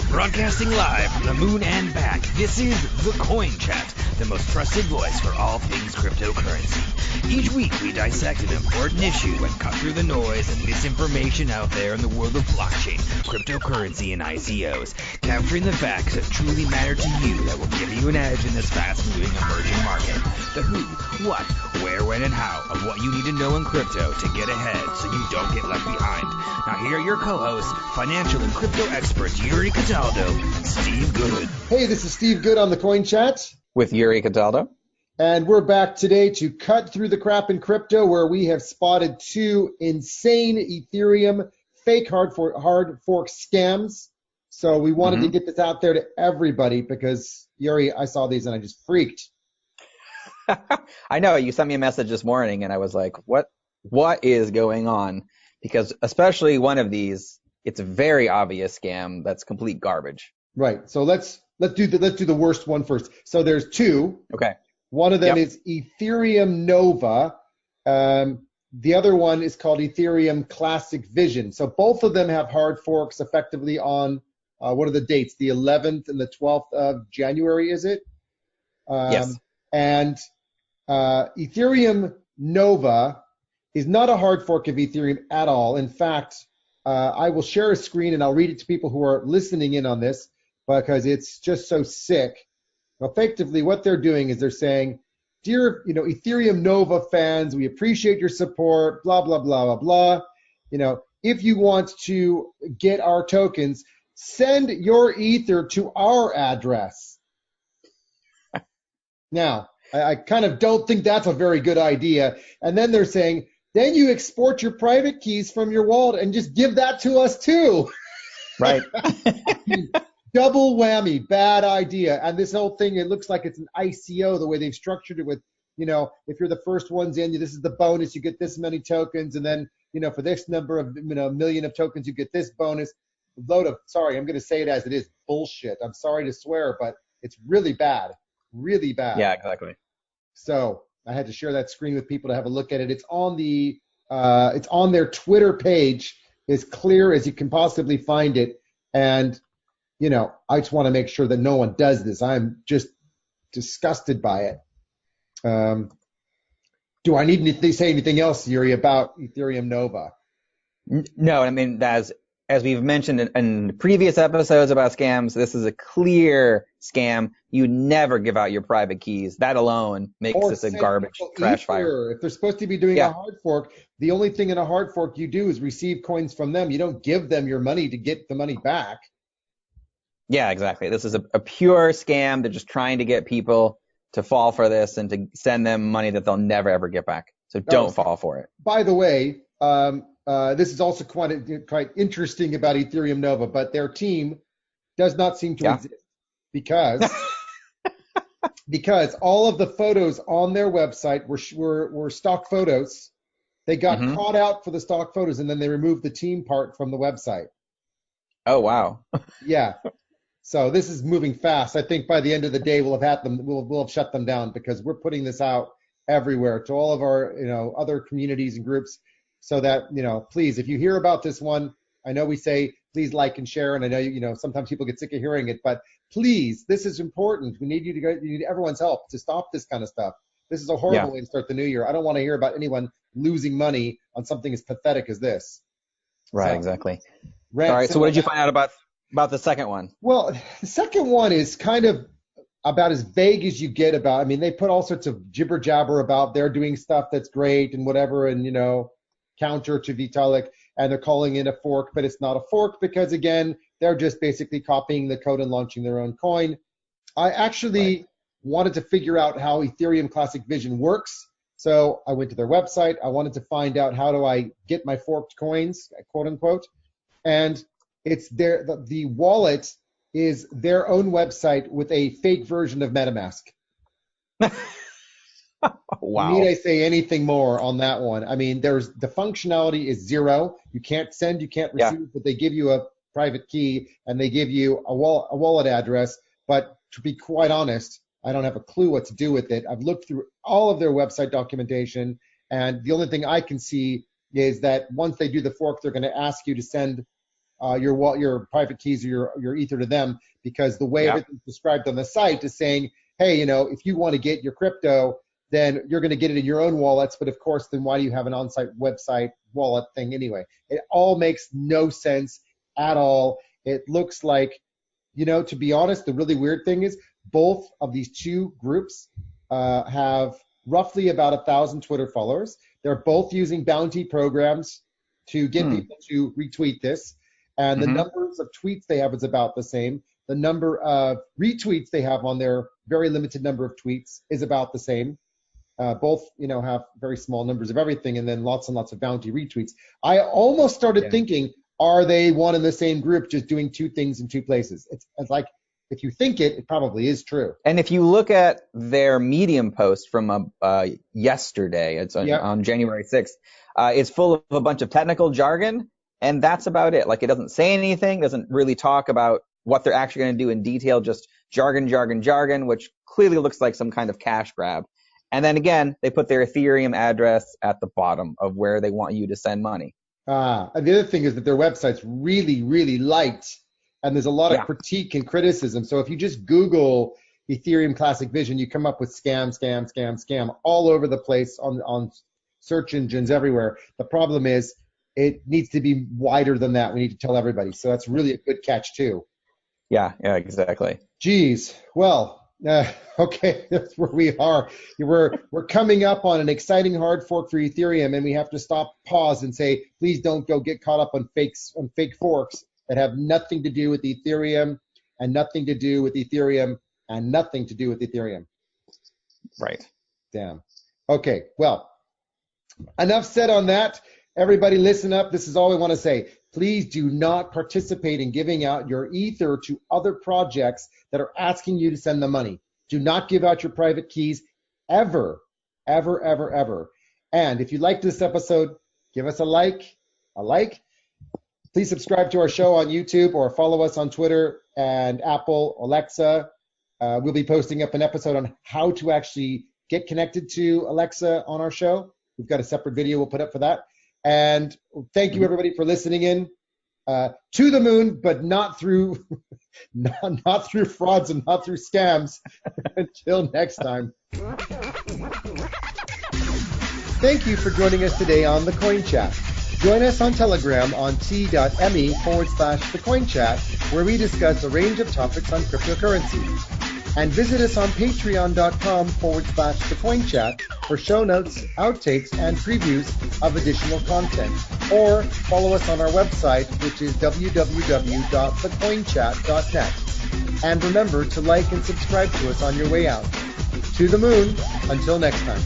Broadcasting live from the moon and back, this is The Coin Chat, the most trusted voice for all things cryptocurrency. Each week we dissect an important issue and cut through the noise and misinformation out there in the world of blockchain, cryptocurrency, and ICOs, capturing the facts that truly matter to you that will give you an edge in this fast-moving emerging market. The who, what, where, when, and how of what you need to know in crypto to get ahead so you don't get left behind. Now here are your co-hosts, financial and crypto experts Yuri Cataldo and Steve Good. Hey, this is Steve Good on the Coin Chat. With Yuri Cataldo. And we're back today to cut through the crap in crypto, where we have spotted two insane Ethereum fake hard fork scams. So we wanted to get this out there to everybody because, Yuri, I saw these and I just freaked. I know. You sent me a message this morning and I was like, what is going on? Because especially one of these, it's a very obvious scam that's complete garbage. Right. So let's do the worst one first. So there's two. Okay. One of them is Ethereum Nova. The other one is called Ethereum Classic Vision. So both of them have hard forks effectively on, what are the dates? The 11th and the 12th of January, is it? Yes. And Ethereum Nova is not a hard fork of Ethereum at all. In fact, I will share a screen and I'll read it to people who are listening in on this because it's just so sick. Effectively, what they're doing is they're saying, dear, Ethereum Nova fans, we appreciate your support, blah, blah, blah, blah, blah. If you want to get our tokens, send your Ether to our address. Now, I kind of don't think that's a very good idea. And then they're saying, then you export your private keys from your wallet and just give that to us too. Right. Double whammy, bad idea. And this whole thing, it looks like it's an ICO, the way they've structured it with, if you're the first ones in, this is the bonus, you get this many tokens. And then, for this number of, million of tokens, you get this bonus. Sorry, I'm going to say it as it is, bullshit. I'm sorry to swear, but it's really bad. Really bad. Yeah, exactly. So I had to share that screen with people to have a look at it. It's on it's on their Twitter page, as clear as you can possibly find it. And, I just want to make sure that no one does this. I'm just disgusted by it. Do I need to say anything else, Yuri, about Ethereum Nova? No, I mean, as we've mentioned in previous episodes about scams, this is a clear scam. You never give out your private keys. That alone makes this a garbage trash fire. If they're supposed to be doing a hard fork, the only thing in a hard fork you do is receive coins from them. You don't give them your money to get the money back. Yeah, exactly. This is a pure scam. They're just trying to get people to fall for this and to send them money that they'll never, ever get back. So don't fall for it. By the way, this is also quite interesting about Ethereum Nova, but their team does not seem to exist because all of the photos on their website were stock photos. They got caught out for the stock photos, and then they removed the team part from the website. Oh, wow. Yeah. So this is moving fast. I think by the end of the day, we'll have shut them down because we're putting this out everywhere to all of our, other communities and groups so that, please, if you hear about this one, I know we say, please like and share. And I know, sometimes people get sick of hearing it, but please, this is important. We need you need everyone's help to stop this kind of stuff. This is a horrible way to start the new year. I don't want to hear about anyone losing money on something as pathetic as this. Right, exactly. All right. So what did you find out about the second one? Well, the second one is kind of about as vague as you get about. I mean, they put all sorts of jibber jabber about they're doing stuff that's great and whatever, and counter to Vitalik, and they're calling it a fork, but it's not a fork because again, they're just basically copying the code and launching their own coin. I actually wanted to figure out how Ethereum Classic Vision works, so I went to their website. I wanted to find out how do I get my forked coins, quote unquote, and it's the wallet is their own website with a fake version of MetaMask. Wow. Need I say anything more on that one? I mean, the functionality is zero. You can't send, you can't receive, but they give you a private key and they give you a wallet address. But to be quite honest, I don't have a clue what to do with it. I've looked through all of their website documentation, and the only thing I can see is that once they do the fork, they're going to ask you to send your private keys or your Ether to them, because the way everything's described on the site is saying, hey, if you want to get your crypto, then you're going to get it in your own wallets. But of course, then why do you have an on-site website wallet thing anyway? It all makes no sense at all. It looks like, to be honest, the really weird thing is both of these two groups have roughly about 1,000 Twitter followers. They're both using bounty programs to get people to retweet this. And the numbers of tweets they have is about the same. The number of retweets they have on their very limited number of tweets is about the same. Both, have very small numbers of everything, and then lots and lots of bounty retweets. I almost started thinking, are they one and the same group just doing two things in two places? It's like, if you think it probably is true. And if you look at their Medium post from yesterday, it's on January 6th, it's full of a bunch of technical jargon, and that's about it. Like, it doesn't say anything, doesn't really talk about what they're actually going to do in detail, just jargon, which clearly looks like some kind of cash grab. And then again, they put their Ethereum address at the bottom of where they want you to send money. And the other thing is that their website's really, really light, and there's a lot of critique and criticism. So if you just Google Ethereum Classic Vision, you come up with scam all over the place on search engines everywhere. The problem is it needs to be wider than that. We need to tell everybody. So that's really a good catch too. Yeah, exactly. Geez. Well, okay, that's where we are. We're coming up on an exciting hard fork for Ethereum, and we have to pause, and say, please don't go get caught up on fake forks that have nothing to do with Ethereum, and nothing to do with Ethereum, and nothing to do with Ethereum. Right. Damn. Okay, well, enough said on that. Everybody listen up. This is all we want to say. Please do not participate in giving out your Ether to other projects that are asking you to send them money. Do not give out your private keys ever, ever, ever, ever. And if you liked this episode, give us a like. Please subscribe to our show on YouTube or follow us on Twitter and Apple, Alexa. We'll be posting up an episode on how to actually get connected to Alexa on our show. We've got a separate video we'll put up for that. And thank you, everybody, for listening in to the moon, but not through not through frauds and not through scams. Until next time. Thank you for joining us today on The Coin Chat. Join us on Telegram on t.me/thecoinchat, where we discuss a range of topics on cryptocurrency. And visit us on patreon.com/thecoinchat for show notes, outtakes, and previews of additional content. Or follow us on our website, which is www.thecoinchat.net. And remember to like and subscribe to us on your way out. To the moon, until next time.